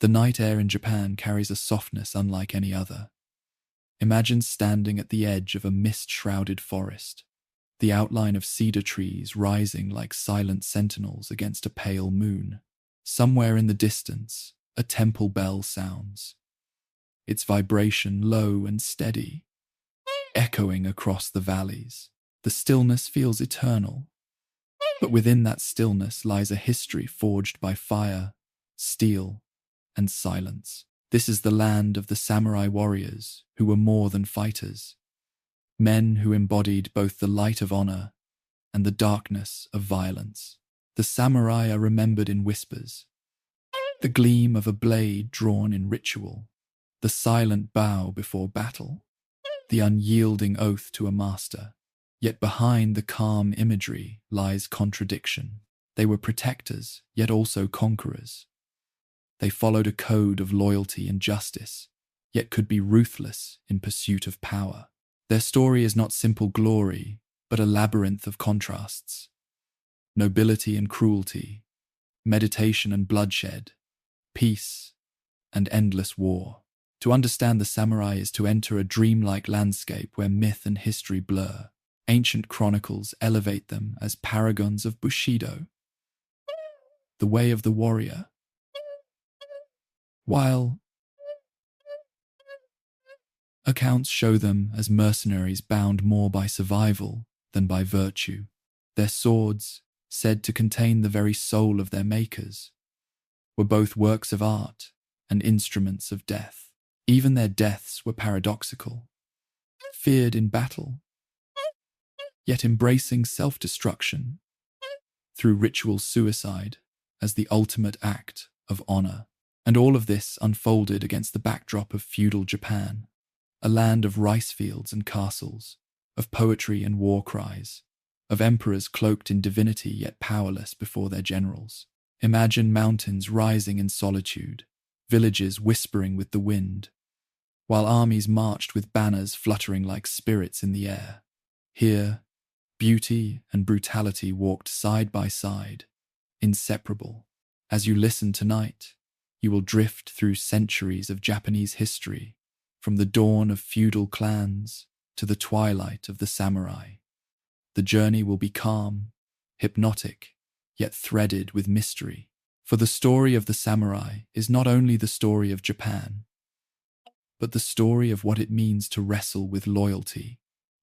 The night air in Japan carries a softness unlike any other. Imagine standing at the edge of a mist-shrouded forest, the outline of cedar trees rising like silent sentinels against a pale moon. Somewhere in the distance, a temple bell sounds, its vibration low and steady, echoing across the valleys. The stillness feels eternal, but within that stillness lies a history forged by fire, steel, and silence. This is the land of the samurai warriors who were more than fighters, men who embodied both the light of honor and the darkness of violence. The samurai are remembered in whispers, the gleam of a blade drawn in ritual, the silent bow before battle, the unyielding oath to a master. Yet behind the calm imagery lies contradiction. They were protectors, yet also conquerors. They followed a code of loyalty and justice, yet could be ruthless in pursuit of power. Their story is not simple glory, but a labyrinth of contrasts. Nobility and cruelty, meditation and bloodshed, peace and endless war. To understand the samurai is to enter a dreamlike landscape where myth and history blur. Ancient chronicles elevate them as paragons of Bushido, the way of the warrior, while accounts show them as mercenaries bound more by survival than by virtue. Their swords, said to contain the very soul of their makers, were both works of art and instruments of death. Even their deaths were paradoxical, feared in battle, yet embracing self-destruction through ritual suicide as the ultimate act of honor. And all of this unfolded against the backdrop of feudal Japan, a land of rice fields and castles, of poetry and war cries, of emperors cloaked in divinity yet powerless before their generals. Imagine mountains rising in solitude, villages whispering with the wind, while armies marched with banners fluttering like spirits in the air. Here, beauty and brutality walked side by side, inseparable. As you listen tonight, you will drift through centuries of Japanese history, from the dawn of feudal clans to the twilight of the samurai. The journey will be calm, hypnotic, yet threaded with mystery. For the story of the samurai is not only the story of Japan, but the story of what it means to wrestle with loyalty,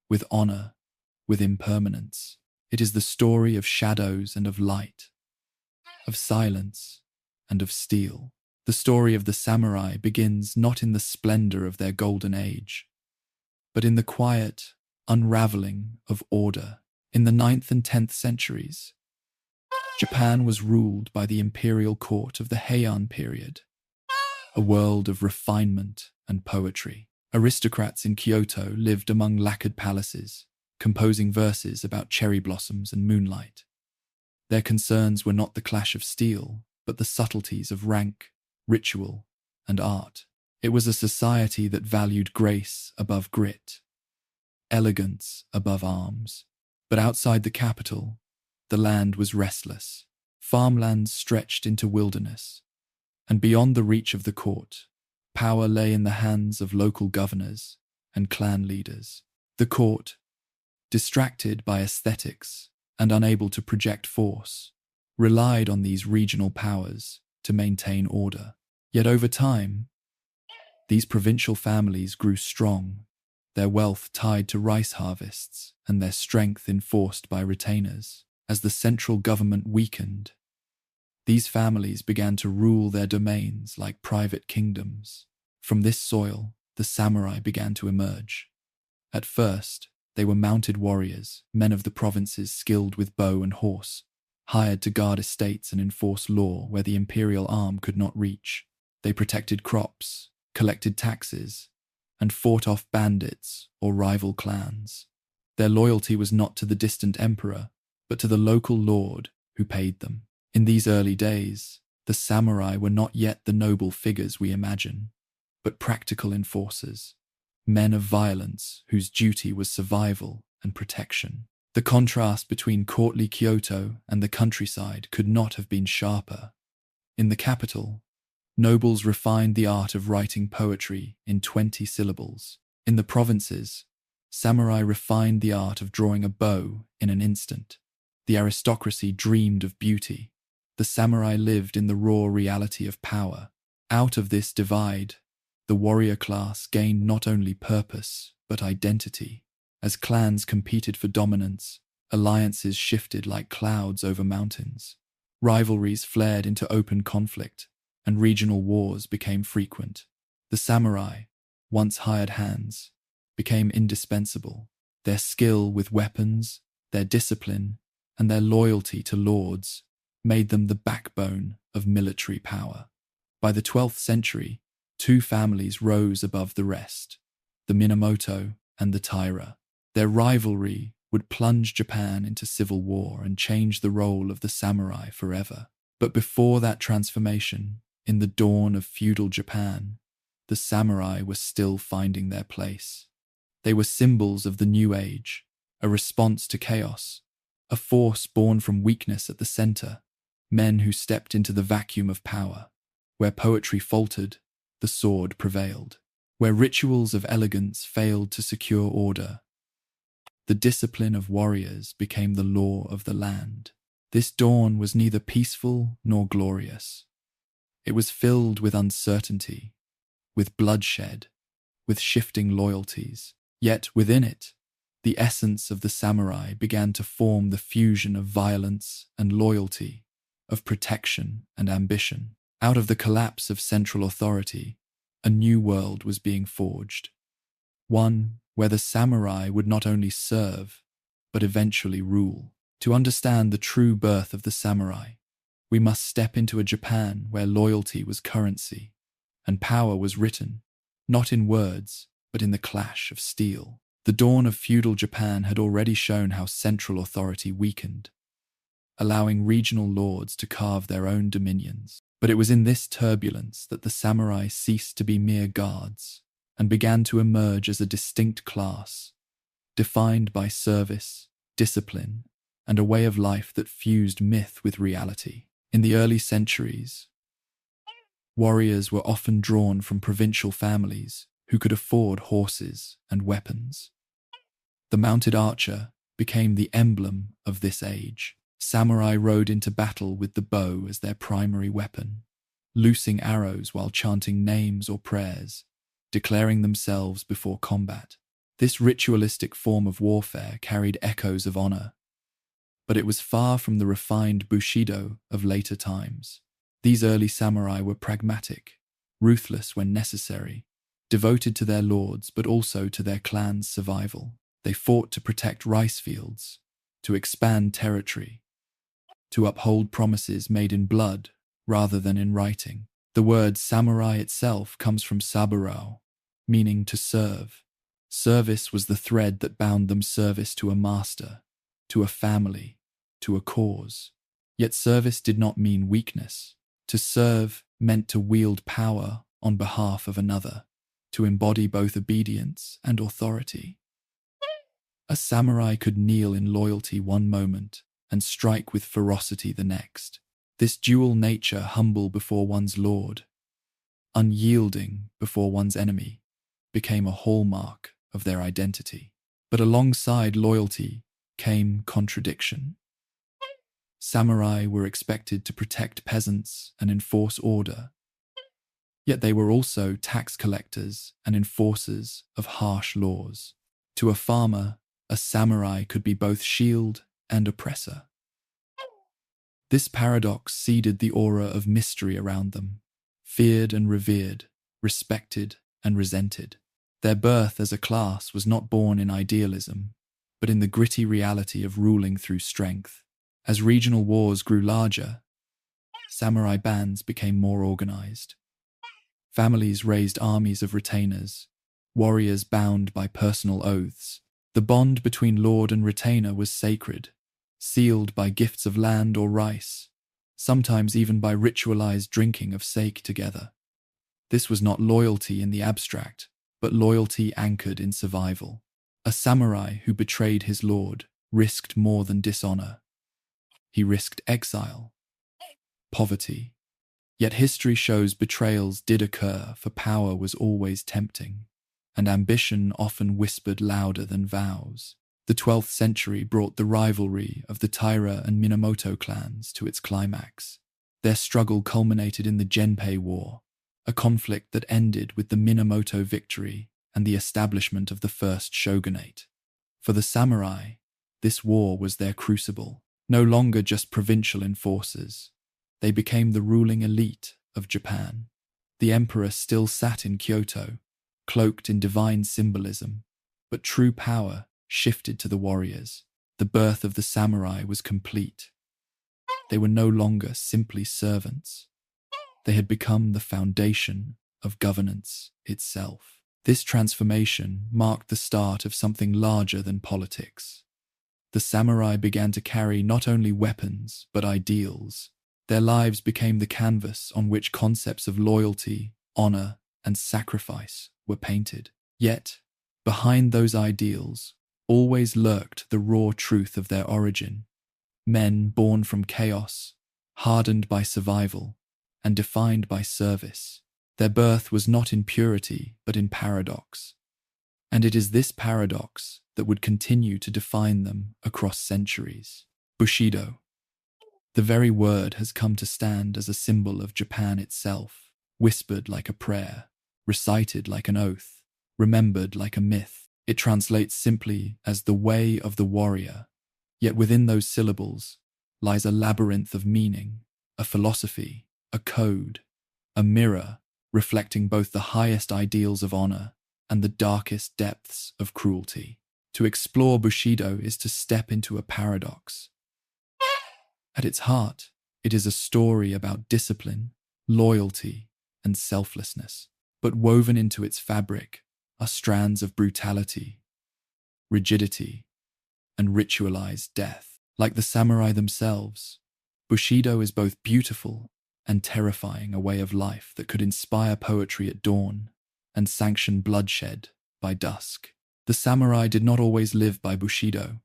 with honor, with impermanence. It is the story of shadows and of light, of silence and of steel. The story of the samurai begins not in the splendor of their golden age, but in the quiet unraveling of order. In the 9th and 10th centuries, Japan was ruled by the imperial court of the Heian period, a world of refinement and poetry. Aristocrats in Kyoto lived among lacquered palaces, composing verses about cherry blossoms and moonlight. Their concerns were not the clash of steel, but the subtleties of rank, ritual, and art. It was a society that valued grace above grit, elegance above arms. But outside the capital, the land was restless. Farmlands stretched into wilderness, and beyond the reach of the court, power lay in the hands of local governors and clan leaders. The court, distracted by aesthetics and unable to project force, relied on these regional powers to maintain order. Yet over time, these provincial families grew strong, their wealth tied to rice harvests and their strength enforced by retainers. As the central government weakened, these families began to rule their domains like private kingdoms. From this soil, the samurai began to emerge. At first, they were mounted warriors, men of the provinces skilled with bow and horse, hired to guard estates and enforce law where the imperial arm could not reach. They protected crops, collected taxes, and fought off bandits or rival clans. Their loyalty was not to the distant emperor, but to the local lord who paid them. In these early days, the samurai were not yet the noble figures we imagine, but practical enforcers, men of violence whose duty was survival and protection. The contrast between courtly Kyoto and the countryside could not have been sharper. In the capital, Nobles refined the art of writing poetry in 20 syllables. In the provinces, samurai refined the art of drawing a bow in an instant. The aristocracy dreamed of beauty. The samurai lived in the raw reality of power. Out of this divide, the warrior class gained not only purpose, but identity. As clans competed for dominance, alliances shifted like clouds over mountains. Rivalries flared into open conflict, and regional wars became frequent. The samurai, once hired hands, became indispensable. Their skill with weapons, their discipline, and their loyalty to lords made them the backbone of military power. By the 12th century, two families rose above the rest, the Minamoto and the Taira. Their rivalry would plunge Japan into civil war and change the role of the samurai forever. But before that transformation, in the dawn of feudal Japan, the samurai were still finding their place. They were symbols of the new age, a response to chaos, a force born from weakness at the center, men who stepped into the vacuum of power. Where poetry faltered, the sword prevailed. Where rituals of elegance failed to secure order, the discipline of warriors became the law of the land. This dawn was neither peaceful nor glorious. It was filled with uncertainty, with bloodshed, with shifting loyalties. Yet within it, the essence of the samurai began to form the fusion of violence and loyalty, of protection and ambition. Out of the collapse of central authority, a new world was being forged. One where the samurai would not only serve, but eventually rule. To understand the true birth of the samurai, we must step into a Japan where loyalty was currency, and power was written, not in words, but in the clash of steel. The dawn of feudal Japan had already shown how central authority weakened, allowing regional lords to carve their own dominions. But it was in this turbulence that the samurai ceased to be mere guards and began to emerge as a distinct class, defined by service, discipline, and a way of life that fused myth with reality. In the early centuries, warriors were often drawn from provincial families who could afford horses and weapons. The mounted archer became the emblem of this age. Samurai rode into battle with the bow as their primary weapon, loosing arrows while chanting names or prayers, declaring themselves before combat. This ritualistic form of warfare carried echoes of honor, but it was far from the refined bushido of later times. These early samurai were pragmatic, ruthless when necessary, devoted to their lords but also to their clan's survival. They fought to protect rice fields, to expand territory, to uphold promises made in blood rather than in writing. The word samurai itself comes from saburao, meaning to serve. Service was the thread that bound them, service to a master, to a family, to a cause. Yet service did not mean weakness. To serve meant to wield power on behalf of another, to embody both obedience and authority. A samurai could kneel in loyalty one moment and strike with ferocity the next. This dual nature, humble before one's lord, unyielding before one's enemy, became a hallmark of their identity. But alongside loyalty came contradiction. Samurai were expected to protect peasants and enforce order, yet they were also tax collectors and enforcers of harsh laws. To a farmer, a samurai could be both shield and oppressor. This paradox seeded the aura of mystery around them, feared and revered, respected and resented. Their birth as a class was not born in idealism, but in the gritty reality of ruling through strength. As regional wars grew larger, samurai bands became more organized. Families raised armies of retainers, warriors bound by personal oaths. The bond between lord and retainer was sacred, sealed by gifts of land or rice, sometimes even by ritualized drinking of sake together. This was not loyalty in the abstract, but loyalty anchored in survival. A samurai who betrayed his lord risked more than dishonor. He risked exile, poverty, Yet history shows betrayals did occur, for power was always tempting, and ambition often whispered louder than vows. The 12th century brought the rivalry of the Taira and Minamoto clans to its climax. Their struggle culminated in the Genpei War, a conflict that ended with the Minamoto victory and the establishment of the first shogunate. For the samurai, this war was their crucible. No longer just provincial enforcers, they became the ruling elite of Japan. The emperor still sat in Kyoto, cloaked in divine symbolism, but true power shifted to the warriors. The birth of the samurai was complete. They were no longer simply servants. They had become the foundation of governance itself. This transformation marked the start of something larger than politics. The samurai began to carry not only weapons, but ideals. Their lives became the canvas on which concepts of loyalty, honor, and sacrifice were painted. Yet, behind those ideals, always lurked the raw truth of their origin. Men born from chaos, hardened by survival, and defined by service. Their birth was not in purity, but in paradox. And it is this paradox that would continue to define them across centuries. Bushido. The very word has come to stand as a symbol of Japan itself, whispered like a prayer, recited like an oath, remembered like a myth. It translates simply as the way of the warrior, yet within those syllables lies a labyrinth of meaning, a philosophy, a code, a mirror reflecting both the highest ideals of honor and the darkest depths of cruelty. To explore Bushido is to step into a paradox. At its heart, it is a story about discipline, loyalty, and selflessness. But woven into its fabric are strands of brutality, rigidity, and ritualized death. Like the samurai themselves, Bushido is both beautiful and terrifying, a way of life that could inspire poetry at dawn and sanction bloodshed by dusk. The samurai did not always live by Bushido.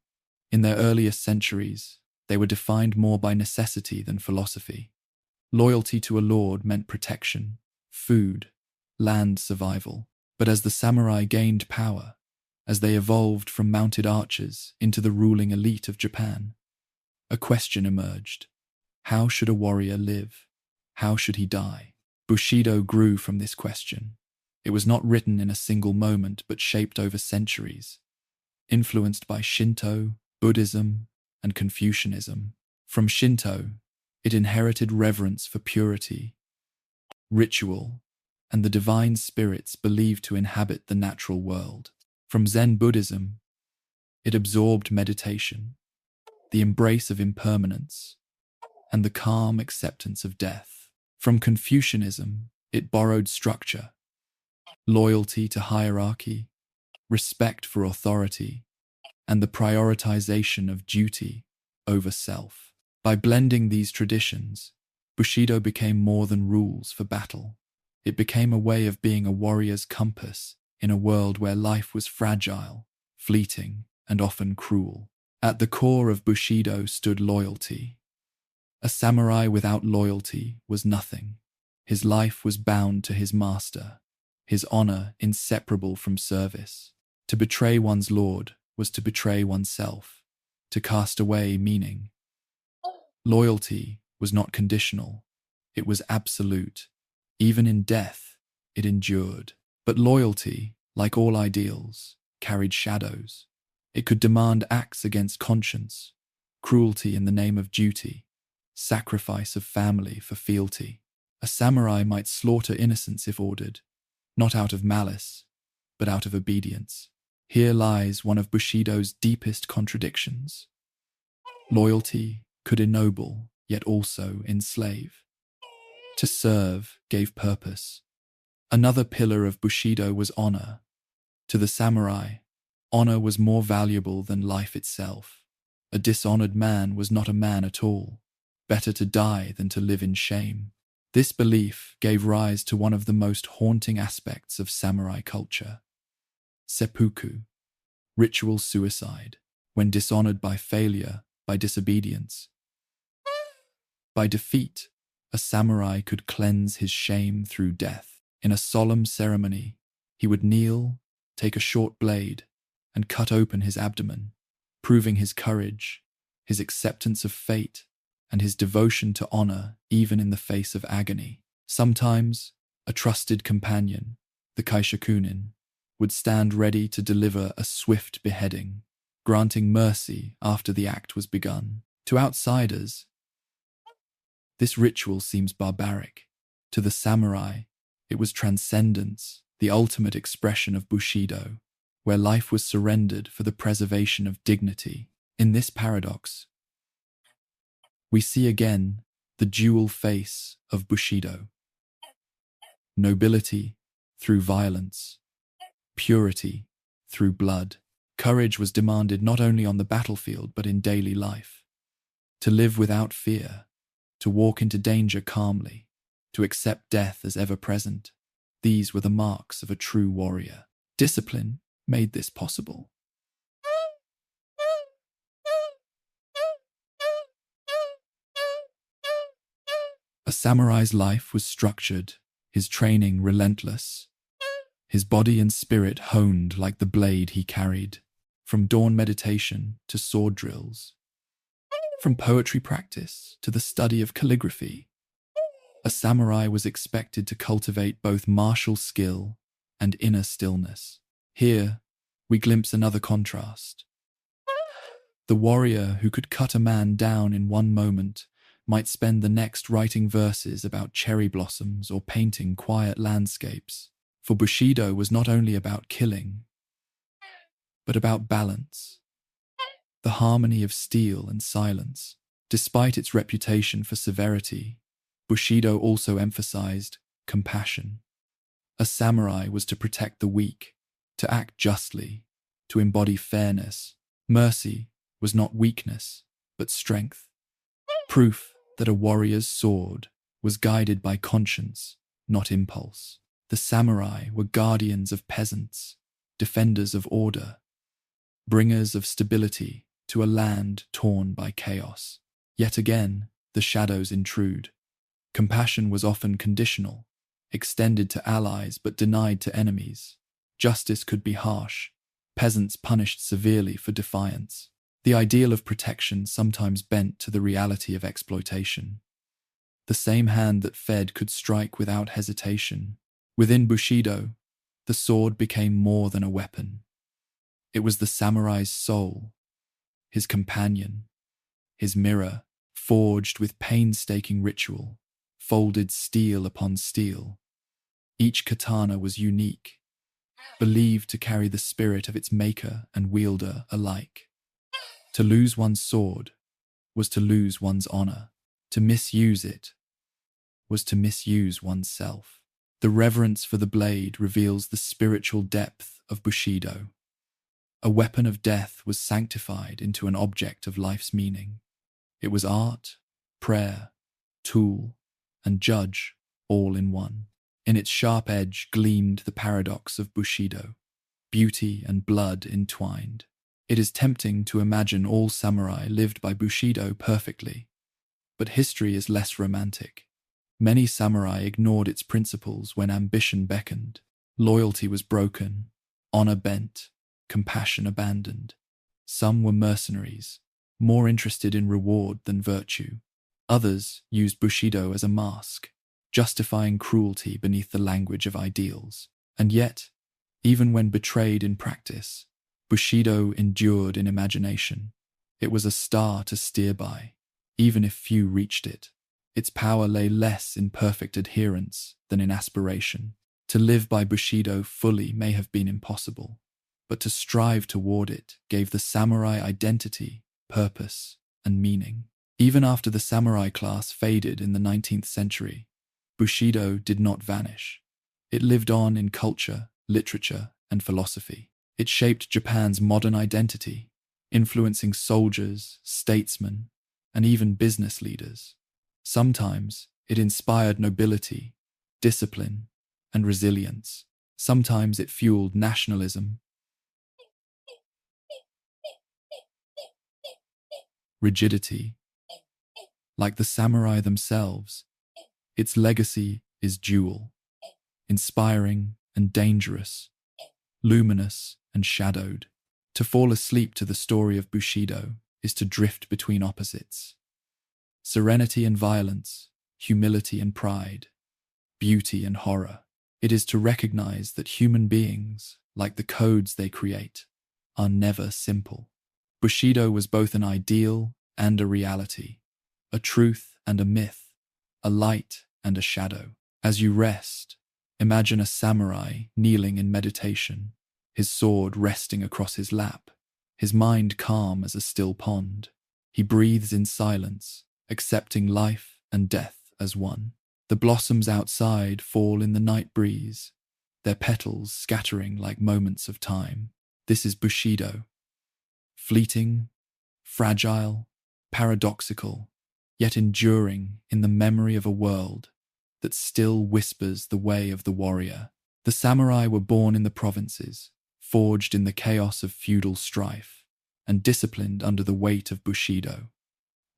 In their earliest centuries, they were defined more by necessity than philosophy. Loyalty to a lord meant protection, food, land survival. But as the samurai gained power, as they evolved from mounted archers into the ruling elite of Japan, a question emerged. How should a warrior live? How should he die? Bushido grew from this question. It was not written in a single moment, but shaped over centuries, influenced by Shinto, Buddhism, and Confucianism. From Shinto, it inherited reverence for purity, ritual, and the divine spirits believed to inhabit the natural world. From Zen Buddhism, it absorbed meditation, the embrace of impermanence, and the calm acceptance of death. From Confucianism, it borrowed structure, loyalty to hierarchy, respect for authority, and the prioritization of duty over self. By blending these traditions, Bushido became more than rules for battle. It became a way of being a warrior's compass in a world where life was fragile, fleeting, and often cruel. At the core of Bushido stood loyalty. A samurai without loyalty was nothing. His life was bound to his master, his honor inseparable from service. To betray one's lord was to betray oneself, to cast away meaning. Loyalty was not conditional, it was absolute. Even in death, it endured. But loyalty, like all ideals, carried shadows. It could demand acts against conscience, cruelty in the name of duty, sacrifice of family for fealty. A samurai might slaughter innocents if ordered, not out of malice, but out of obedience. Here lies one of Bushido's deepest contradictions. Loyalty could ennoble, yet also enslave. To serve gave purpose. Another pillar of Bushido was honor. To the samurai, honor was more valuable than life itself. A dishonored man was not a man at all. Better to die than to live in shame. This belief gave rise to one of the most haunting aspects of samurai culture: seppuku, ritual suicide, when dishonored by failure, by disobedience, by defeat. A A samurai could cleanse his shame through death. In a solemn ceremony, he would kneel, take a short blade, and cut open his abdomen, proving his courage, his acceptance of fate, and his devotion to honor even in the face of agony. Sometimes, a trusted companion, the kaishakunin, would stand ready to deliver a swift beheading, granting mercy after the act was begun. To outsiders, this ritual seems barbaric. To the samurai, it was transcendence, the ultimate expression of Bushido, where life was surrendered for the preservation of dignity. In this paradox, we see again the dual face of Bushido: nobility through violence, purity through blood. Courage was demanded not only on the battlefield but in daily life. To live without fear, to walk into danger calmly, to accept death as ever present, these were the marks of a true warrior. Discipline made this possible. A samurai's life was structured, his training relentless, his body and spirit honed like the blade he carried. From dawn meditation to sword drills, from poetry practice to the study of calligraphy, a samurai was expected to cultivate both martial skill and inner stillness. Here, we glimpse another contrast. The warrior who could cut a man down in one moment might spend the next writing verses about cherry blossoms or painting quiet landscapes. For Bushido was not only about killing, but about balance, the harmony of steel and silence. Despite its reputation for severity, Bushido also emphasized compassion. A samurai was to protect the weak, to act justly, to embody fairness. Mercy was not weakness, but strength. Proof that a warrior's sword was guided by conscience, not impulse. The samurai were guardians of peasants, defenders of order, bringers of stability to a land torn by chaos. Yet again, the shadows intrude. Compassion was often conditional, extended to allies but denied to enemies. Justice could be harsh, peasants punished severely for defiance. The ideal of protection sometimes bent to the reality of exploitation. The same hand that fed could strike without hesitation. Within Bushido, the sword became more than a weapon. It was the samurai's soul, his companion, his mirror, forged with painstaking ritual, folded steel upon steel. Each katana was unique, believed to carry the spirit of its maker and wielder alike. To lose one's sword was to lose one's honor. To misuse it was to misuse oneself. The reverence for the blade reveals the spiritual depth of Bushido. A weapon of death was sanctified into an object of life's meaning. It was art, prayer, tool, and judge all in one. In its sharp edge gleamed the paradox of Bushido, beauty and blood entwined. It is tempting to imagine all samurai lived by Bushido perfectly, but history is less romantic. Many samurai ignored its principles when ambition beckoned. Loyalty was broken, honor bent, compassion abandoned. Some were mercenaries, more interested in reward than virtue. Others used Bushido as a mask, justifying cruelty beneath the language of ideals. And yet, even when betrayed in practice, Bushido endured in imagination. It was a star to steer by, even if few reached it. Its power lay less in perfect adherence than in aspiration. To live by Bushido fully may have been impossible, but to strive toward it gave the samurai identity, purpose, and meaning. Even after the samurai class faded in the 19th century, Bushido did not vanish. It lived on in culture, literature, and philosophy. It shaped Japan's modern identity, influencing soldiers, statesmen, and even business leaders. Sometimes it inspired nobility, discipline, and resilience. Sometimes it fueled nationalism, rigidity. Like the samurai themselves, Its legacy is dual, inspiring and dangerous, luminous and shadowed. To fall asleep to the story of Bushido is to drift between opposites. Serenity and violence, humility and pride, beauty and horror. It is to recognize that human beings, like the codes they create, are never simple. Bushido was both an ideal and a reality, a truth and a myth, a light and a shadow. As you rest, imagine a samurai kneeling in meditation, his sword resting across his lap, his mind calm as a still pond. He breathes in silence, accepting life and death as one. The blossoms outside fall in the night breeze, their petals scattering like moments of time. This is Bushido. Fleeting, fragile, paradoxical, yet enduring in the memory of a world that still whispers the way of the warrior. The samurai were born in the provinces, forged in the chaos of feudal strife, and disciplined under the weight of Bushido.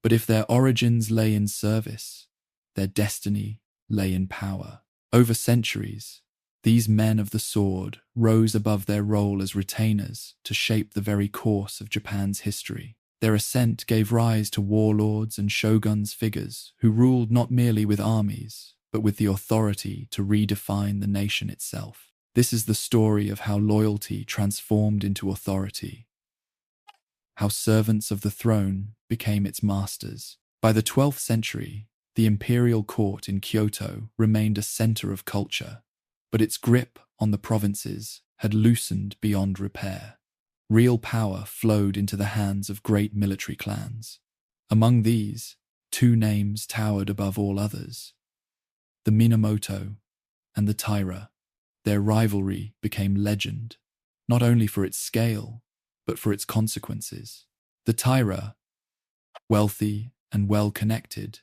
But if their origins lay in service, their destiny lay in power. Over centuries, these men of the sword rose above their role as retainers to shape the very course of Japan's history. Their ascent gave rise to warlords and shoguns figures who ruled not merely with armies, but with the authority to redefine the nation itself. This is the story of how loyalty transformed into authority, how servants of the throne became its masters. By the 12th century, the imperial court in Kyoto remained a center of culture, but its grip on the provinces had loosened beyond repair. Real power flowed into the hands of great military clans. Among these, two names towered above all others: the Minamoto and the Taira. Their rivalry became legend, not only for its scale, but for its consequences. The Taira, wealthy and well-connected,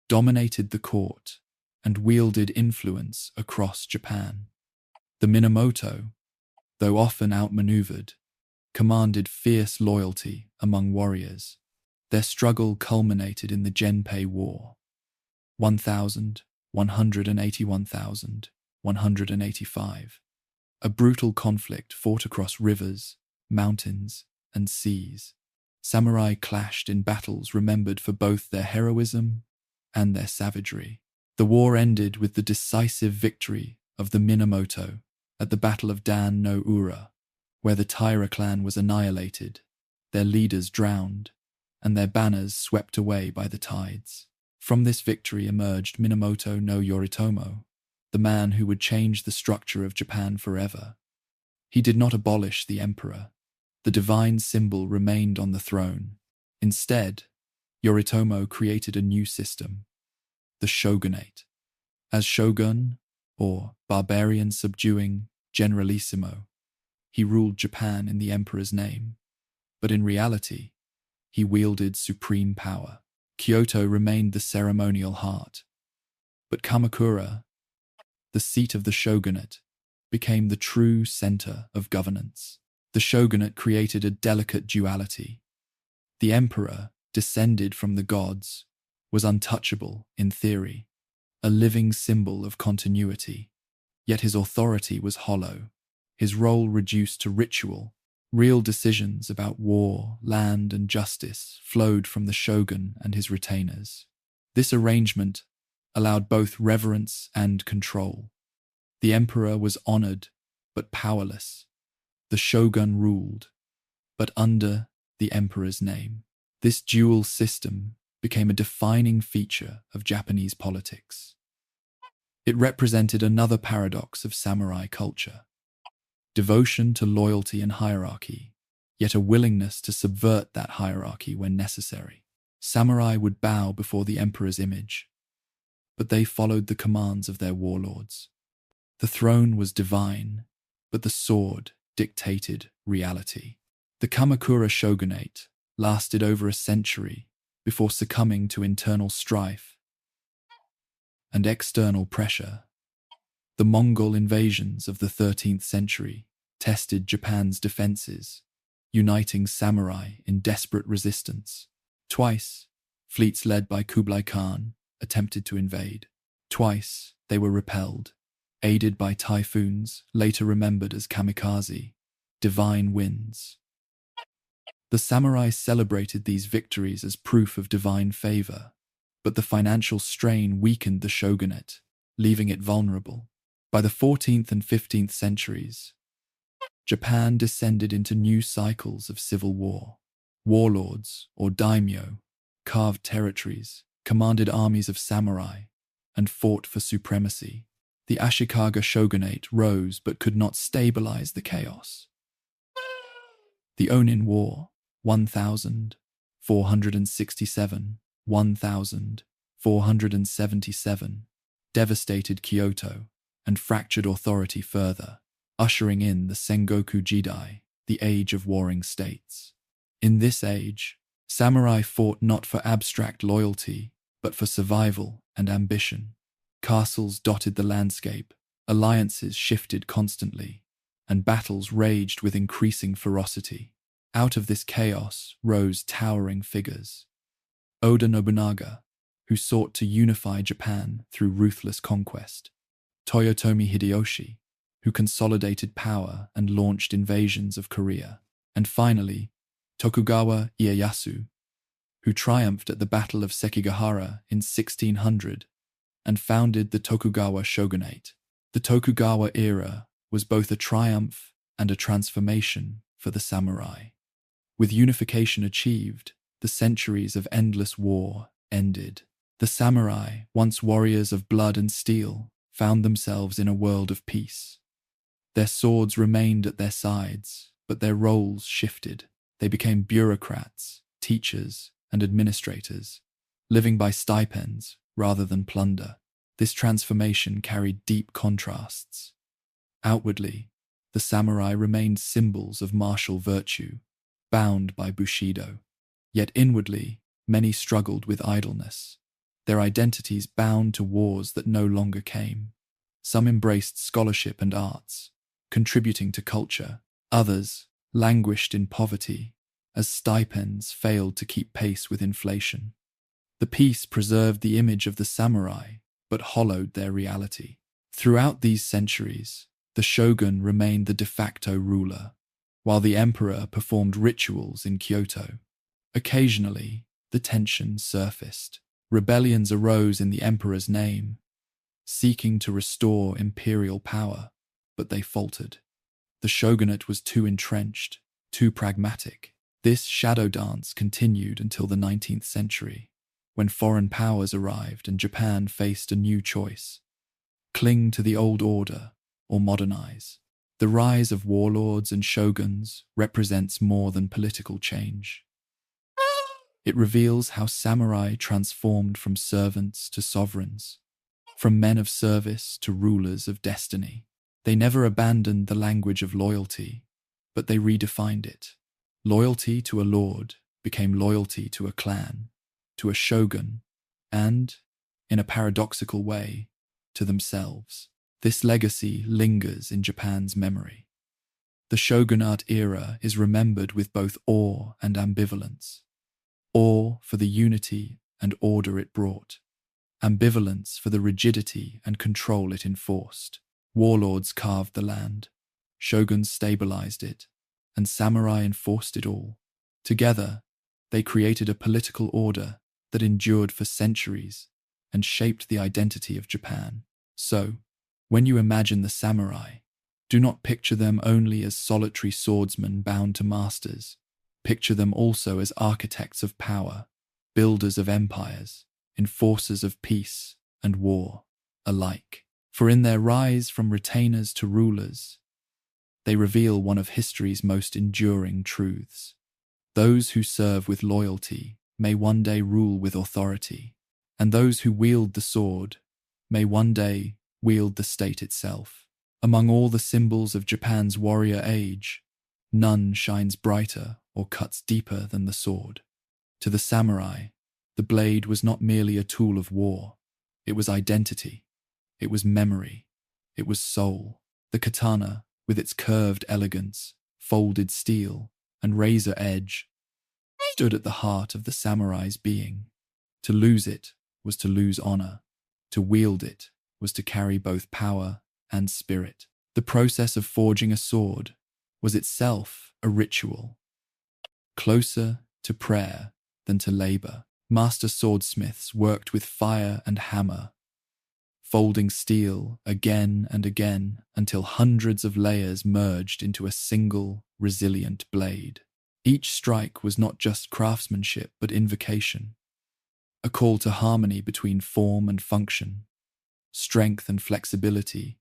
dominated the court and wielded influence across Japan. The Minamoto, though often outmaneuvered, commanded fierce loyalty among warriors. Their struggle culminated in the Genpei War, 1185, a brutal conflict fought across rivers, mountains, and seas. Samurai clashed in battles remembered for both their heroism and their savagery. The war ended with the decisive victory of the Minamoto at the Battle of Dan no Ura, where the Taira clan was annihilated, their leaders drowned, and their banners swept away by the tides. From this victory emerged Minamoto no Yoritomo, the man who would change the structure of Japan forever. He did not abolish the emperor. The divine symbol remained on the throne. Instead, Yoritomo created a new system, the shogunate. As shogun, or barbarian subduing generalissimo, he ruled Japan in the emperor's name, but in reality, he wielded supreme power. Kyoto remained the ceremonial heart, but Kamakura, the seat of the shogunate, became the true center of governance. The shogunate created a delicate duality. The emperor, descended from the gods, was untouchable in theory, a living symbol of continuity. Yet his authority was hollow, his role reduced to ritual. Real decisions about war, land, and justice flowed from the shogun and his retainers. This arrangement allowed both reverence and control. The emperor was honored, but powerless. The shogun ruled, but under the emperor's name. This dual system became a defining feature of Japanese politics. It represented another paradox of samurai culture: devotion to loyalty and hierarchy, yet a willingness to subvert that hierarchy when necessary. Samurai would bow before the emperor's image, but they followed the commands of their warlords. The throne was divine, but the sword dictated reality. The Kamakura shogunate lasted over a century before succumbing to internal strife and external pressure. The Mongol invasions of the 13th century tested Japan's defenses, uniting samurai in desperate resistance. Twice, fleets led by Kublai Khan attempted to invade. Twice they were repelled, aided by typhoons, later remembered as kamikaze, divine winds. The samurai celebrated these victories as proof of divine favor, but the financial strain weakened the shogunate, leaving it vulnerable. By the 14th and 15th centuries, Japan descended into new cycles of civil war. Warlords, or daimyo, carved territories, commanded armies of samurai, and fought for supremacy. The Ashikaga shogunate rose but could not stabilize the chaos. The Onin War, 1467–1477, devastated Kyoto and fractured authority further, ushering in the Sengoku Jidai, the age of warring states. In this age, samurai fought not for abstract loyalty, but for survival and ambition. Castles dotted the landscape, alliances shifted constantly, and battles raged with increasing ferocity. Out of this chaos rose towering figures. Oda Nobunaga, who sought to unify Japan through ruthless conquest. Toyotomi Hideyoshi, who consolidated power and launched invasions of Korea. And finally, Tokugawa Ieyasu, who triumphed at the Battle of Sekigahara in 1600 and founded the Tokugawa shogunate. The Tokugawa era was both a triumph and a transformation for the samurai. With unification achieved, the centuries of endless war ended. The samurai, once warriors of blood and steel, found themselves in a world of peace. Their swords remained at their sides, but their roles shifted. They became bureaucrats, teachers, and administrators, living by stipends rather than plunder. This transformation carried deep contrasts. Outwardly, the samurai remained symbols of martial virtue, bound by Bushido. Yet inwardly, many struggled with idleness, their identities bound to wars that no longer came. Some embraced scholarship and arts, contributing to culture. Others languished in poverty, as stipends failed to keep pace with inflation. The peace preserved the image of the samurai, but hollowed their reality. Throughout these centuries, the shogun remained the de facto ruler, while the emperor performed rituals in Kyoto. Occasionally, the tension surfaced. Rebellions arose in the emperor's name, seeking to restore imperial power, but they faltered. The shogunate was too entrenched, too pragmatic. This shadow dance continued until the 19th century, when foreign powers arrived and Japan faced a new choice: cling to the old order or modernize. The rise of warlords and shoguns represents more than political change. It reveals how samurai transformed from servants to sovereigns, from men of service to rulers of destiny. They never abandoned the language of loyalty, but they redefined it. Loyalty to a lord became loyalty to a clan, to a shogun, and, in a paradoxical way, to themselves. This legacy lingers in Japan's memory. The shogunate era is remembered with both awe and ambivalence. Awe for the unity and order it brought, ambivalence for the rigidity and control it enforced. Warlords carved the land, shoguns stabilized it, and samurai enforced it all. Together, they created a political order that endured for centuries and shaped the identity of Japan. So, when you imagine the samurai, do not picture them only as solitary swordsmen bound to masters. Picture them also as architects of power, builders of empires, enforcers of peace and war alike. For in their rise from retainers to rulers, they reveal one of history's most enduring truths. Those who serve with loyalty may one day rule with authority, and those who wield the sword may one day wield the state itself. Among all the symbols of Japan's warrior age, none shines brighter or cuts deeper than the sword. To the samurai, the blade was not merely a tool of war. It was identity. It was memory. It was soul. The katana, with its curved elegance, folded steel, and razor edge, stood at the heart of the samurai's being. To lose it was to lose honor. To wield it was to carry both power and spirit. The process of forging a sword was itself a ritual, closer to prayer than to labor. Master swordsmiths worked with fire and hammer, folding steel again and again until hundreds of layers merged into a single, resilient blade. Each strike was not just craftsmanship but invocation, a call to harmony between form and function, strength and flexibility,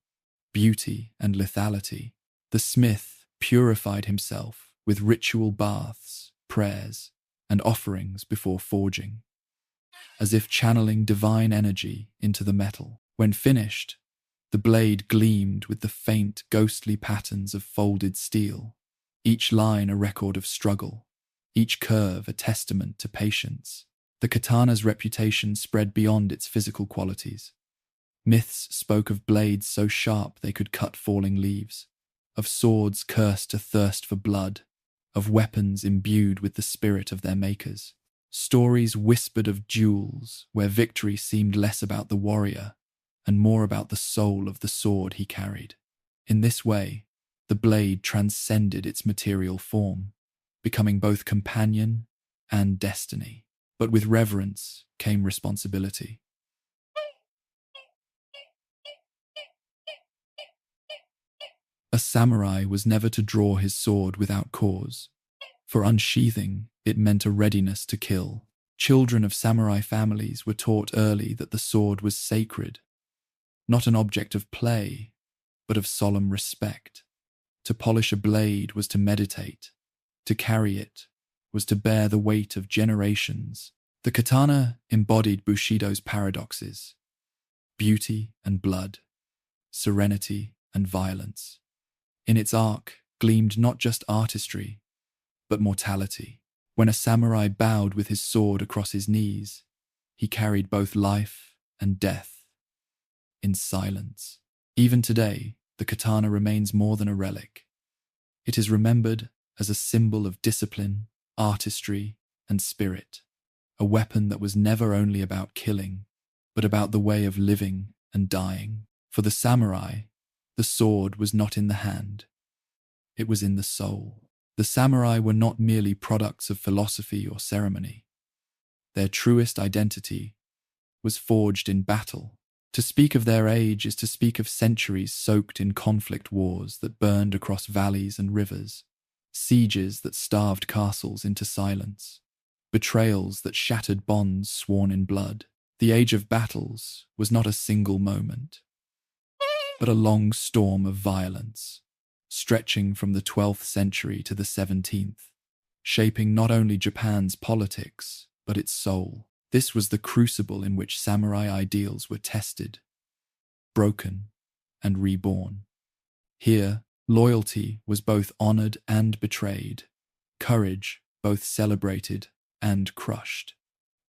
beauty and lethality. The smith purified himself with ritual baths, prayers, and offerings before forging, as if channeling divine energy into the metal. When finished, the blade gleamed with the faint, ghostly patterns of folded steel, each line a record of struggle, each curve a testament to patience. The katana's reputation spread beyond its physical qualities. Myths spoke of blades so sharp they could cut falling leaves, of swords cursed to thirst for blood, of weapons imbued with the spirit of their makers. Stories whispered of duels where victory seemed less about the warrior and more about the soul of the sword he carried. In this way, the blade transcended its material form, becoming both companion and destiny. But with reverence came responsibility. A samurai was never to draw his sword without cause. For unsheathing, it meant a readiness to kill. Children of samurai families were taught early that the sword was sacred, not an object of play, but of solemn respect. To polish a blade was to meditate. To carry it was to bear the weight of generations. The katana embodied Bushido's paradoxes: beauty and blood, serenity and violence. In its arc gleamed not just artistry, but mortality. When a samurai bowed with his sword across his knees, he carried both life and death in silence. Even today, the katana remains more than a relic. It is remembered as a symbol of discipline, artistry, and spirit, a weapon that was never only about killing, but about the way of living and dying. For the samurai, the sword was not in the hand, it was in the soul. The samurai were not merely products of philosophy or ceremony. Their truest identity was forged in battle. To speak of their age is to speak of centuries soaked in conflict wars that burned across valleys and rivers, sieges that starved castles into silence, betrayals that shattered bonds sworn in blood. The age of battles was not a single moment, but a long storm of violence, stretching from the 12th century to the 17th, shaping not only Japan's politics, but its soul. This was the crucible in which samurai ideals were tested, broken, and reborn. Here, loyalty was both honored and betrayed, courage both celebrated and crushed.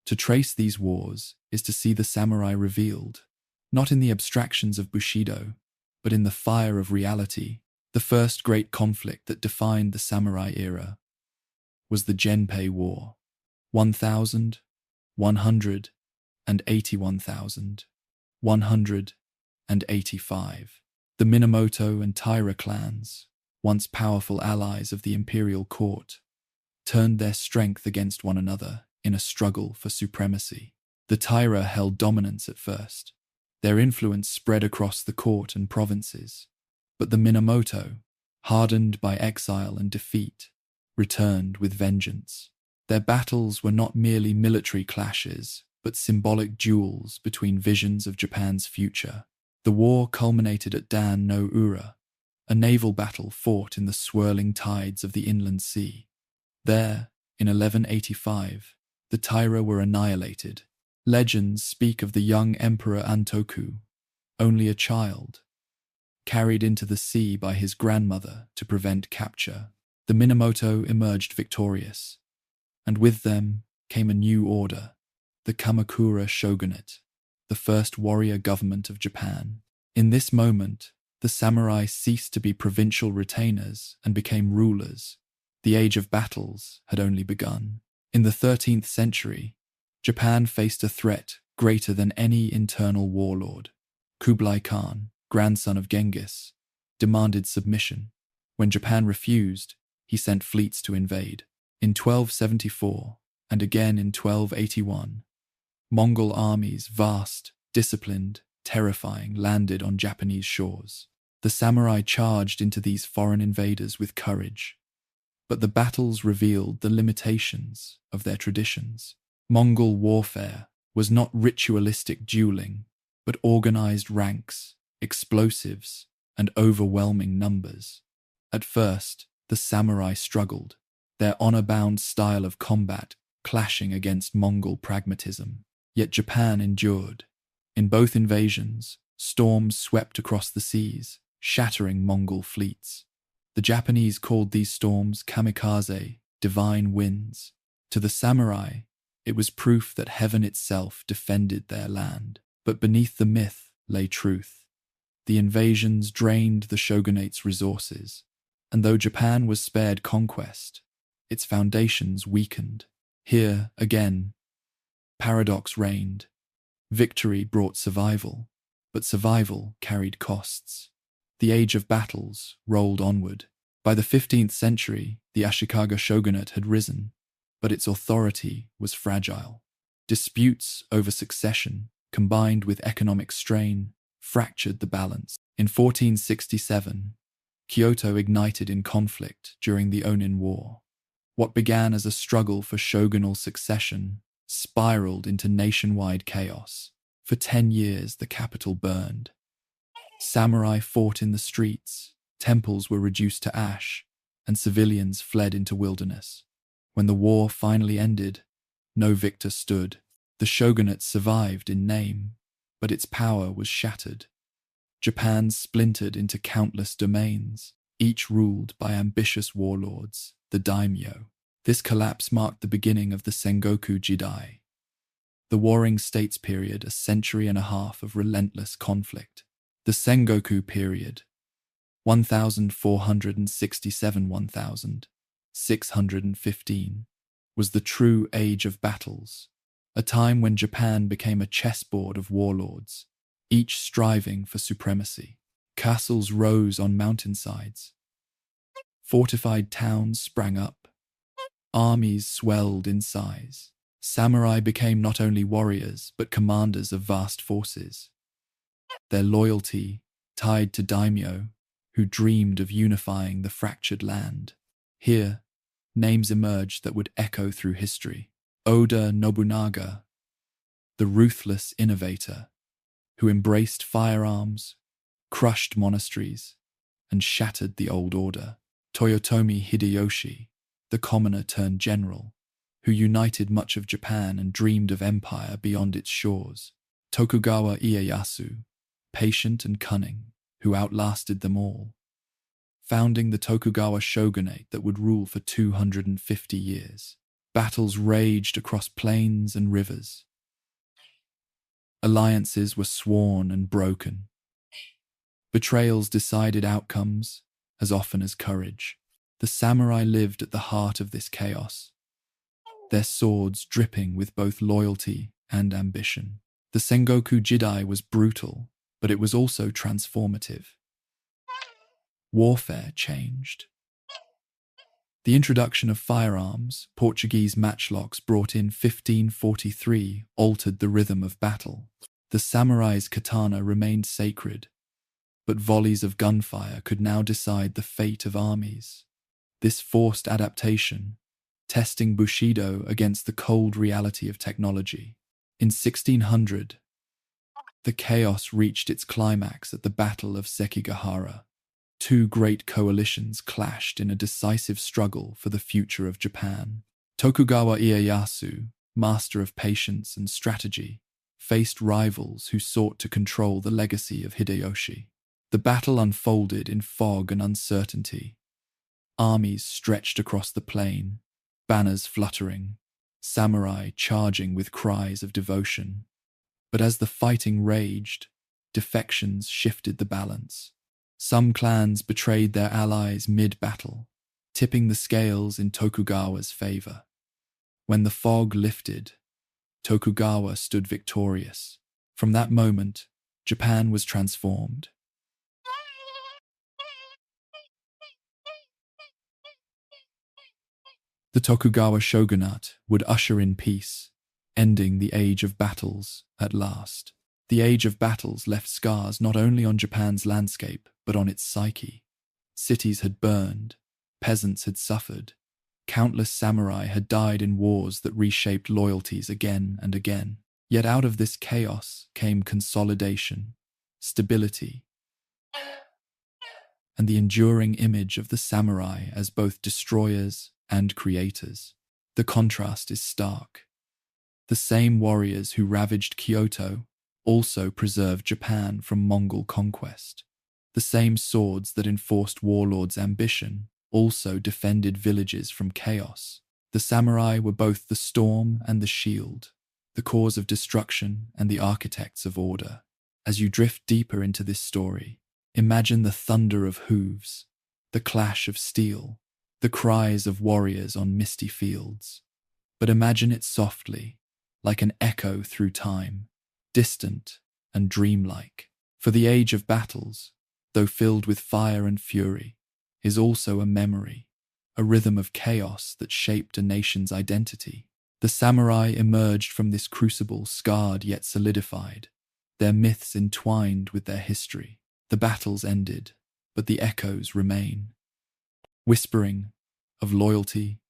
To trace these wars is to see the samurai revealed, not in the abstractions of Bushido, but in the fire of reality. The first great conflict that defined the samurai era was the Genpei War, 1,181,185. The Minamoto and Taira clans, once powerful allies of the imperial court, turned their strength against one another in a struggle for supremacy. The Taira held dominance at first. Their influence spread across the court and provinces. But the Minamoto, hardened by exile and defeat, returned with vengeance. Their battles were not merely military clashes, but symbolic duels between visions of Japan's future. The war culminated at Dan no Ura, a naval battle fought in the swirling tides of the inland sea. There, in 1185, the Taira were annihilated. Legends speak of the young Emperor Antoku, only a child, carried into the sea by his grandmother to prevent capture. The Minamoto emerged victorious, and with them came a new order, the Kamakura shogunate, the first warrior government of Japan. In this moment, the samurai ceased to be provincial retainers and became rulers. The age of battles had only begun. In the 13th century, Japan faced a threat greater than any internal warlord. Kublai Khan, grandson of Genghis, demanded submission. When Japan refused, he sent fleets to invade. In 1274, and again in 1281, Mongol armies, vast, disciplined, terrifying, landed on Japanese shores. The samurai charged into these foreign invaders with courage, but the battles revealed the limitations of their traditions. Mongol warfare was not ritualistic dueling, but organized ranks, explosives, and overwhelming numbers. At first, the samurai struggled, their honor-bound style of combat clashing against Mongol pragmatism. Yet Japan endured. In both invasions, storms swept across the seas, shattering Mongol fleets. The Japanese called these storms kamikaze, divine winds. To the samurai, it was proof that heaven itself defended their land. But beneath the myth lay truth. The invasions drained the shogunate's resources, and though Japan was spared conquest, its foundations weakened. Here, again, paradox reigned. Victory brought survival, but survival carried costs. The age of battles rolled onward. By the 15th century, the Ashikaga shogunate had risen, but its authority was fragile. Disputes over succession, combined with economic strain, fractured the balance. In 1467, Kyoto ignited in conflict during the Onin War. What began as a struggle for shogunal succession spiraled into nationwide chaos. For 10 years, the capital burned. Samurai fought in the streets, temples were reduced to ash, and civilians fled into wilderness. When the war finally ended, no victor stood. The shogunate survived in name, but its power was shattered. Japan splintered into countless domains, each ruled by ambitious warlords, the daimyo. This collapse marked the beginning of the Sengoku Jidai, the Warring States period, a century and a half of relentless conflict. The Sengoku period, 1467–1615, was the true age of battles, a time when Japan became a chessboard of warlords, each striving for supremacy. Castles rose on mountainsides. Fortified towns sprang up. Armies swelled in size. Samurai became not only warriors, but commanders of vast forces. Their loyalty tied to daimyo, who dreamed of unifying the fractured land. Here, names emerged that would echo through history. Oda Nobunaga, the ruthless innovator, who embraced firearms, crushed monasteries, and shattered the old order. Toyotomi Hideyoshi, the commoner turned general, who united much of Japan and dreamed of empire beyond its shores. Tokugawa Ieyasu, patient and cunning, who outlasted them all, founding the Tokugawa shogunate that would rule for 250 years. Battles raged across plains and rivers. Alliances were sworn and broken. Betrayals decided outcomes as often as courage. The samurai lived at the heart of this chaos, their swords dripping with both loyalty and ambition. The Sengoku Jidai was brutal, but it was also transformative. Warfare changed. The introduction of firearms, Portuguese matchlocks brought in 1543, altered the rhythm of battle. The samurai's katana remained sacred, but volleys of gunfire could now decide the fate of armies. This forced adaptation, testing Bushido against the cold reality of technology. In 1600, the chaos reached its climax at the Battle of Sekigahara. Two great coalitions clashed in a decisive struggle for the future of Japan. Tokugawa Ieyasu, master of patience and strategy, faced rivals who sought to control the legacy of Hideyoshi. The battle unfolded in fog and uncertainty. Armies stretched across the plain, banners fluttering, samurai charging with cries of devotion. But as the fighting raged, defections shifted the balance. Some clans betrayed their allies mid-battle, tipping the scales in Tokugawa's favor. When the fog lifted, Tokugawa stood victorious. From that moment, Japan was transformed. The Tokugawa shogunate would usher in peace, ending the age of battles at last. The age of battles left scars not only on Japan's landscape, but on its psyche. Cities had burned, peasants had suffered, countless samurai had died in wars that reshaped loyalties again and again. Yet out of this chaos came consolidation, stability, and the enduring image of the samurai as both destroyers and creators. The contrast is stark. The same warriors who ravaged Kyoto also preserved Japan from Mongol conquest. The same swords that enforced warlords' ambition also defended villages from chaos. The samurai were both the storm and the shield, the cause of destruction and the architects of order. As you drift deeper into this story, imagine the thunder of hooves, the clash of steel, the cries of warriors on misty fields. But imagine it softly, like an echo through time, distant and dreamlike. For the age of battles, though filled with fire and fury, is also a memory, a rhythm of chaos that shaped a nation's identity. The samurai emerged from this crucible scarred yet solidified, their myths entwined with their history. The battles ended, but the echoes remain, whispering of loyalty,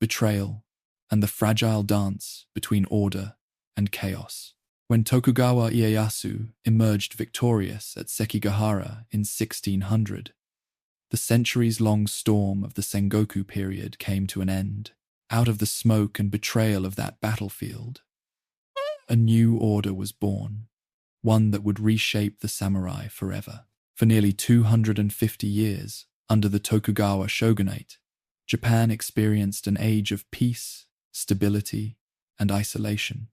betrayal, and the fragile dance between order and chaos. When Tokugawa Ieyasu emerged victorious at Sekigahara in 1600, the centuries-long storm of the Sengoku period came to an end. Out of the smoke and betrayal of that battlefield, a new order was born, one that would reshape the samurai forever. For nearly 250 years, under the Tokugawa shogunate, Japan experienced an age of peace, stability, and isolation.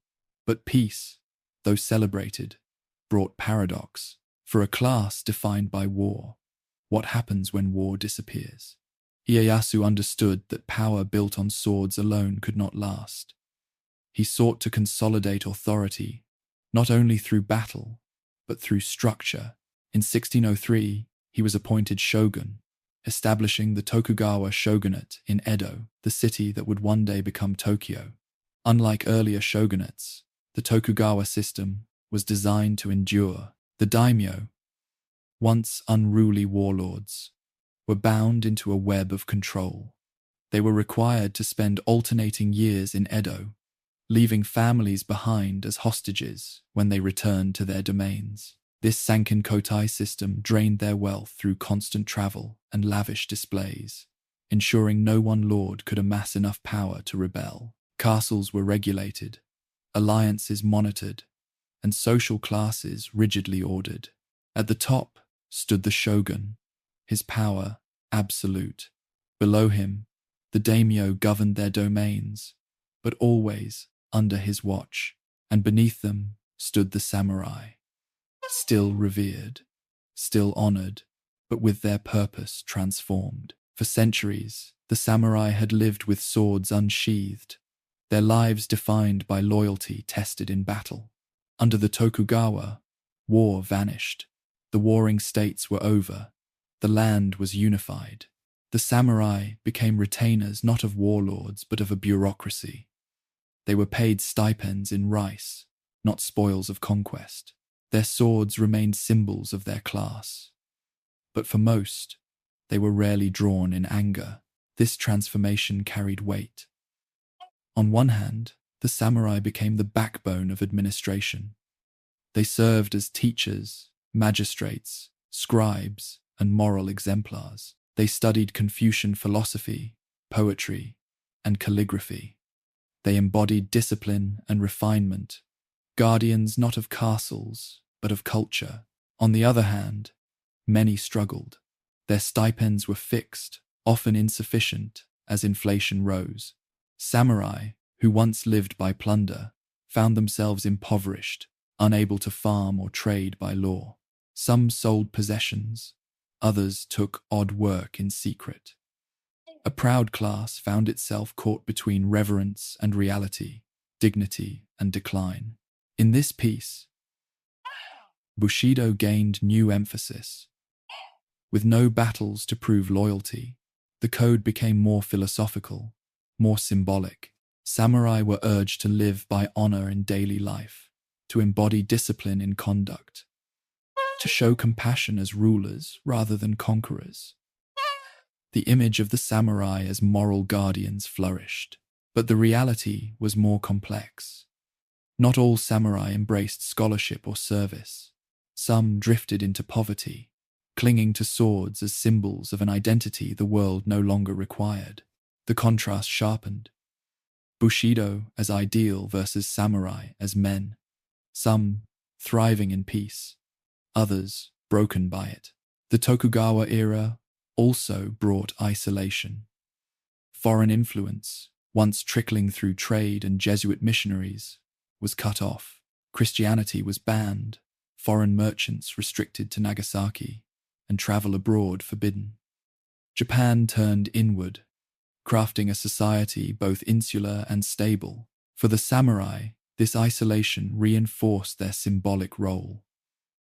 But peace, though celebrated, brought paradox. For a class defined by war, what happens when war disappears? Ieyasu understood that power built on swords alone could not last. He sought to consolidate authority, not only through battle, but through structure. In 1603, he was appointed shogun, establishing the Tokugawa shogunate in Edo, the city that would one day become Tokyo. Unlike earlier shogunates, the Tokugawa system was designed to endure. The daimyo, once unruly warlords, were bound into a web of control. They were required to spend alternating years in Edo, leaving families behind as hostages when they returned to their domains. This Sankin-Kotai system drained their wealth through constant travel and lavish displays, ensuring no one lord could amass enough power to rebel. Castles were regulated, alliances monitored, and social classes rigidly ordered. At the top stood the shogun, his power absolute. Below him, the daimyo governed their domains, but always under his watch, and beneath them stood the samurai, still revered, still honored, but with their purpose transformed. For centuries, the samurai had lived with swords unsheathed, their lives defined by loyalty tested in battle. Under the Tokugawa, war vanished. The warring states were over. The land was unified. The samurai became retainers not of warlords but of a bureaucracy. They were paid stipends in rice, not spoils of conquest. Their swords remained symbols of their class. But for most, they were rarely drawn in anger. This transformation carried weight. On one hand, the samurai became the backbone of administration. They served as teachers, magistrates, scribes, and moral exemplars. They studied Confucian philosophy, poetry, and calligraphy. They embodied discipline and refinement, guardians not of castles, but of culture. On the other hand, many struggled. Their stipends were fixed, often insufficient, as inflation rose. Samurai, who once lived by plunder, found themselves impoverished, unable to farm or trade by law. Some sold possessions, others took odd work in secret. A proud class found itself caught between reverence and reality, dignity, and decline. In this piece, Bushido gained new emphasis. With no battles to prove loyalty, the code became more philosophical, more symbolic. Samurai were urged to live by honor in daily life, to embody discipline in conduct, to show compassion as rulers rather than conquerors. The image of the samurai as moral guardians flourished, but the reality was more complex. Not all samurai embraced scholarship or service. Some drifted into poverty, clinging to swords as symbols of an identity the world no longer required. The contrast sharpened. Bushido as ideal versus samurai as men. Some thriving in peace, others broken by it. The Tokugawa era also brought isolation. Foreign influence, once trickling through trade and Jesuit missionaries, was cut off. Christianity was banned, foreign merchants restricted to Nagasaki, and travel abroad forbidden. Japan turned inward, crafting a society both insular and stable. For the samurai, this isolation reinforced their symbolic role.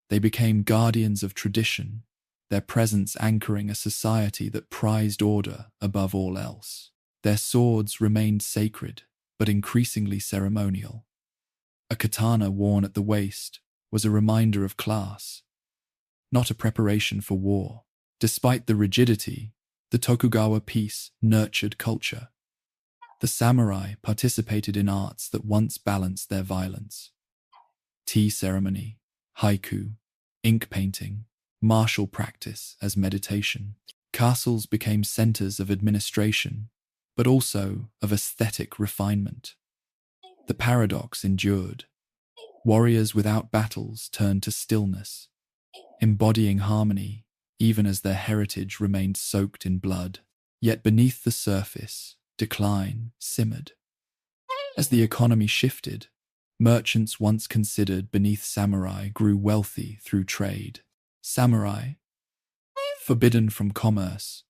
They became guardians of tradition, their presence anchoring a society that prized order above all else. Their swords remained sacred, but increasingly ceremonial. A katana worn at the waist was a reminder of class, not a preparation for war. Despite the rigidity, the Tokugawa piece nurtured culture. The samurai participated in arts that once balanced their violence. Tea ceremony, haiku, ink painting, martial practice as meditation. Castles became centers of administration, but also of aesthetic refinement. The paradox endured. Warriors without battles turned to stillness, embodying harmony even as their heritage remained soaked in blood. Yet beneath the surface, decline simmered. As the economy shifted, merchants once considered beneath samurai grew wealthy through trade. Samurai, forbidden from commerce,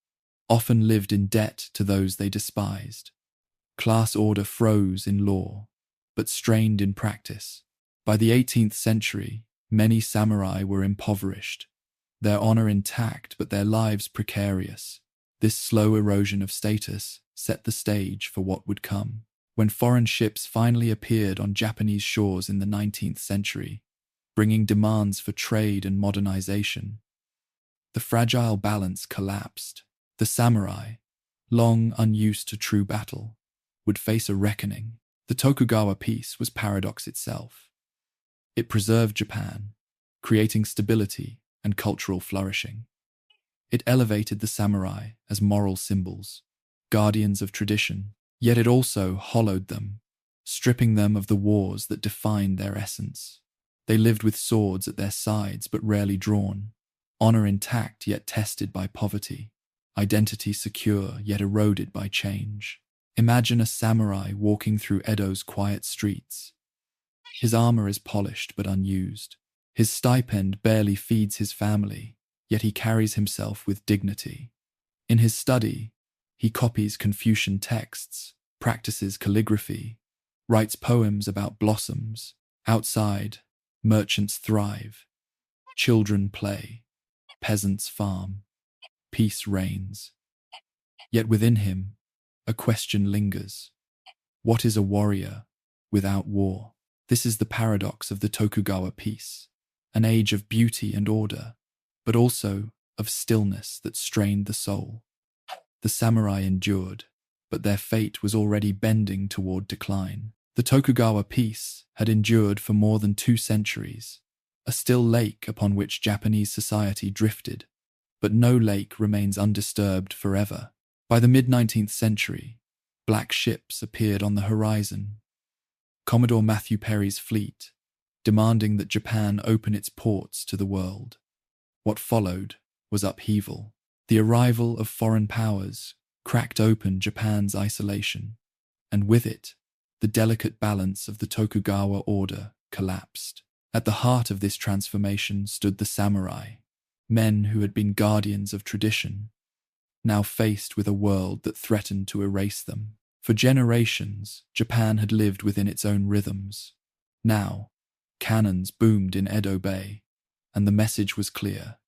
often lived in debt to those they despised. Class order froze in law, but strained in practice. By the 18th century, many samurai were impoverished, their honor intact but their lives precarious. This slow erosion of status set the stage for what would come. When foreign ships finally appeared on Japanese shores in the 19th century, bringing demands for trade and modernization, the fragile balance collapsed. The samurai, long unused to true battle, would face a reckoning. The Tokugawa peace was paradox itself. It preserved Japan, creating stability and cultural flourishing. It elevated the samurai as moral symbols, guardians of tradition, yet it also hollowed them, stripping them of the wars that defined their essence. They lived with swords at their sides but rarely drawn, honor intact yet tested by poverty, identity secure yet eroded by change. Imagine a samurai walking through Edo's quiet streets. His armor is polished but unused. His stipend barely feeds his family, yet he carries himself with dignity. In his study, he copies Confucian texts, practices calligraphy, writes poems about blossoms. Outside, merchants thrive, children play, peasants farm, peace reigns. Yet within him, a question lingers. What is a warrior without war? This is the paradox of the Tokugawa peace, an age of beauty and order, but also of stillness that strained the soul. The samurai endured, but their fate was already bending toward decline. The Tokugawa peace had endured for more than 2 centuries, a still lake upon which Japanese society drifted, but no lake remains undisturbed forever. By the mid-19th century, black ships appeared on the horizon. Commodore Matthew Perry's fleet, demanding that Japan open its ports to the world. What followed was upheaval. The arrival of foreign powers cracked open Japan's isolation, and with it, the delicate balance of the Tokugawa order collapsed. At the heart of this transformation stood the samurai, men who had been guardians of tradition, now faced with a world that threatened to erase them. For generations, Japan had lived within its own rhythms. Now, cannons boomed in Edo Bay, and the message was clear: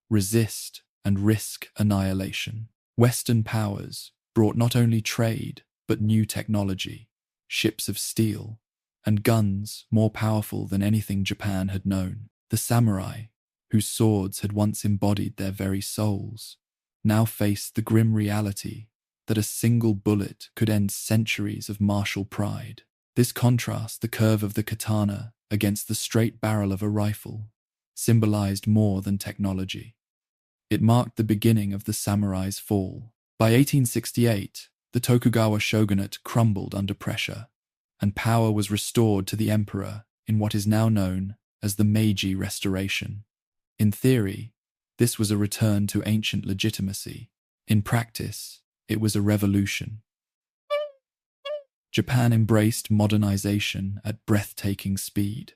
resist and risk annihilation. Western powers brought not only trade, but new technology, ships of steel, and guns more powerful than anything Japan had known. The samurai, whose swords had once embodied their very souls, now faced the grim reality that a single bullet could end centuries of martial pride. This contrast, the curve of the katana against the straight barrel of a rifle, symbolized more than technology. It marked the beginning of the samurai's fall. By 1868, the Tokugawa shogunate crumbled under pressure, and power was restored to the emperor in what is now known as the Meiji Restoration. In theory, this was a return to ancient legitimacy. In practice, it was a revolution. Japan embraced modernization at breathtaking speed.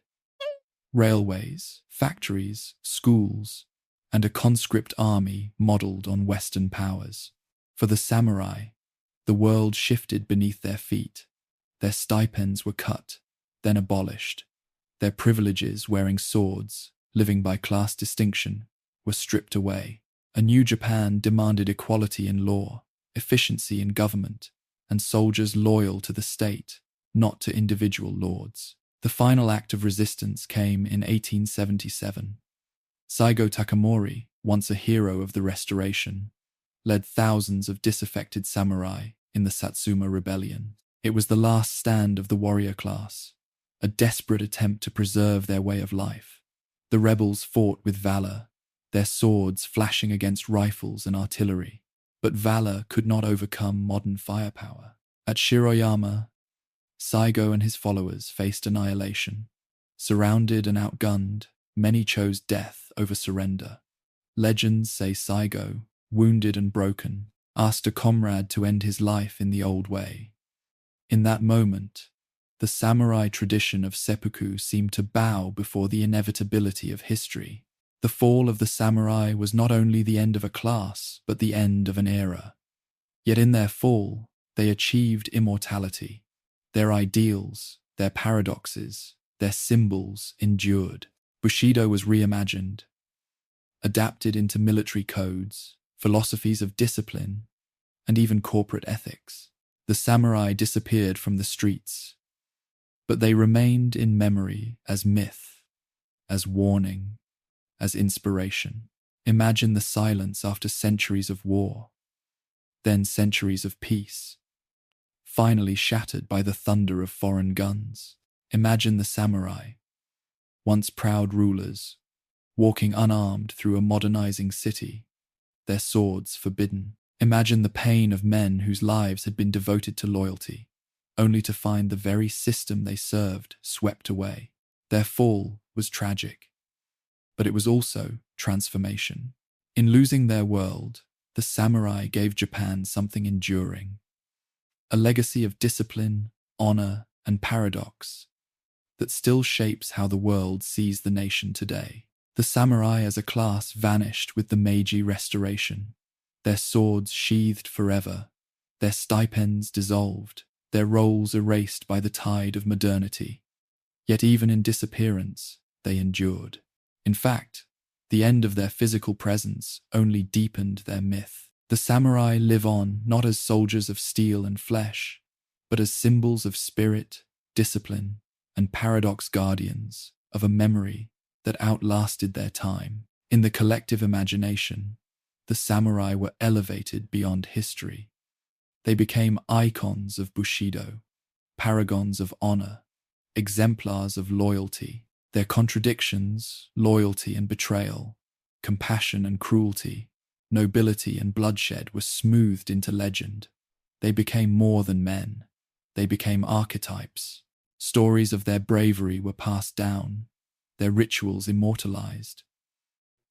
Railways, factories, schools, and a conscript army modeled on Western powers. For the samurai, the world shifted beneath their feet. Their stipends were cut, then abolished. Their privileges, wearing swords, living by class distinction, were stripped away. A new Japan demanded equality in law, efficiency in government, and soldiers loyal to the state, not to individual lords. The final act of resistance came in 1877. Saigo Takamori, once a hero of the Restoration, led thousands of disaffected samurai in the Satsuma Rebellion. It was the last stand of the warrior class, a desperate attempt to preserve their way of life. The rebels fought with valor, their swords flashing against rifles and artillery. But valor could not overcome modern firepower. At Shiroyama, Saigo and his followers faced annihilation. Surrounded and outgunned, many chose death over surrender. Legends say Saigo, wounded and broken, asked a comrade to end his life in the old way. In that moment, the samurai tradition of seppuku seemed to bow before the inevitability of history. The fall of the samurai was not only the end of a class, but the end of an era. Yet in their fall, they achieved immortality. Their ideals, their paradoxes, their symbols endured. Bushido was reimagined, adapted into military codes, philosophies of discipline, and even corporate ethics. The samurai disappeared from the streets, but they remained in memory as myth, as warning, as inspiration. Imagine the silence after centuries of war, then centuries of peace, finally shattered by the thunder of foreign guns. Imagine the samurai, once proud rulers, walking unarmed through a modernizing city, their swords forbidden. Imagine the pain of men whose lives had been devoted to loyalty, only to find the very system they served swept away. Their fall was tragic, but it was also transformation. In losing their world, the samurai gave Japan something enduring, a legacy of discipline, honor, and paradox that still shapes how the world sees the nation today. The samurai as a class vanished with the Meiji Restoration, their swords sheathed forever, their stipends dissolved, their roles erased by the tide of modernity. Yet even in disappearance, they endured. In fact, the end of their physical presence only deepened their myth. The samurai live on not as soldiers of steel and flesh, but as symbols of spirit, discipline, and paradox, guardians of a memory that outlasted their time. In the collective imagination, the samurai were elevated beyond history. They became icons of Bushido, paragons of honor, exemplars of loyalty. Their contradictions, loyalty and betrayal, compassion and cruelty, nobility and bloodshed were smoothed into legend. They became more than men. They became archetypes. Stories of their bravery were passed down, their rituals immortalized,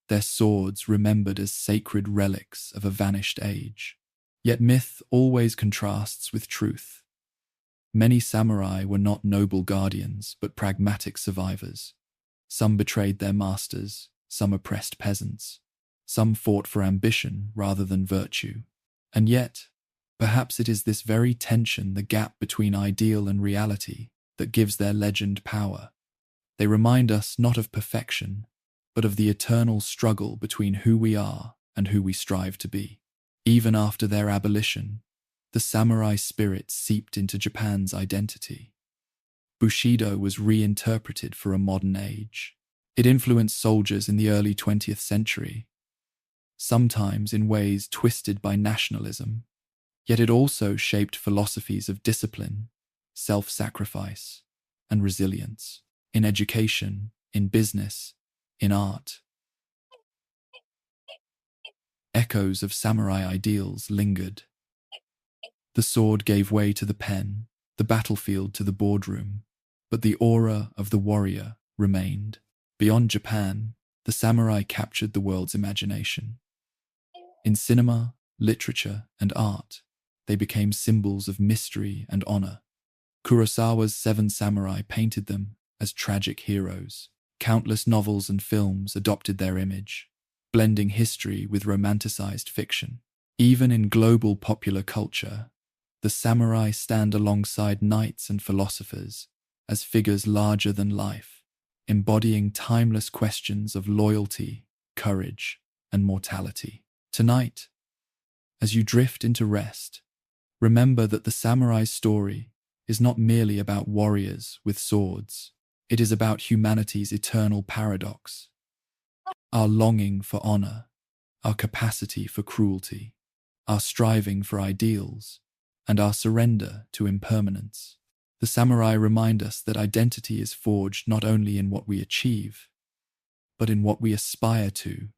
their swords remembered as sacred relics of a vanished age. Yet myth always contrasts with truth. Many samurai were not noble guardians, but pragmatic survivors. Some betrayed their masters, some oppressed peasants, some fought for ambition rather than virtue. And yet, Perhaps it is this very tension, the gap between ideal and reality, that gives their legend power. They remind us not of perfection, but of the eternal struggle between who we are and who we strive to be. Even after their abolition, the samurai spirit seeped into Japan's identity. Bushido was reinterpreted for a modern age. It influenced soldiers in the early 20th century, sometimes in ways twisted by nationalism, yet it also shaped philosophies of discipline, self-sacrifice, and resilience. In education, in business, in art, echoes of samurai ideals lingered. The sword gave way to the pen, the battlefield to the boardroom, but the aura of the warrior remained. Beyond Japan, the samurai captured the world's imagination. In cinema, literature, and art, they became symbols of mystery and honor. Kurosawa's Seven Samurai painted them as tragic heroes. Countless novels and films adopted their image, blending history with romanticized fiction. Even in global popular culture, the samurai stand alongside knights and philosophers as figures larger than life, embodying timeless questions of loyalty, courage, and mortality. Tonight, as you drift into rest, remember that the samurai's story is not merely about warriors with swords. It is about humanity's eternal paradox, our longing for honor, our capacity for cruelty, our striving for ideals, and our surrender to impermanence. The samurai remind us that identity is forged not only in what we achieve, but in what we aspire to,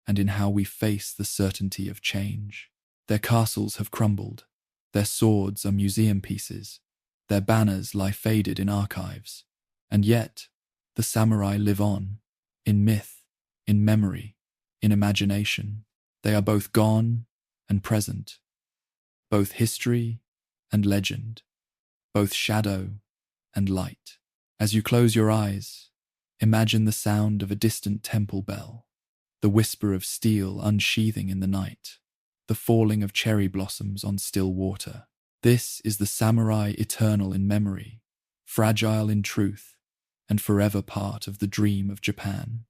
and in how we face the certainty of change. Their castles have crumbled, their swords are museum pieces, their banners lie faded in archives. And yet, the samurai live on, in myth, in memory, in imagination. They are both gone and present, both history and legend, both shadow and light. As you close your eyes, imagine the sound of a distant temple bell, the whisper of steel unsheathing in the night, the falling of cherry blossoms on still water. This is the samurai, eternal in memory, fragile in truth, and forever part of the dream of Japan.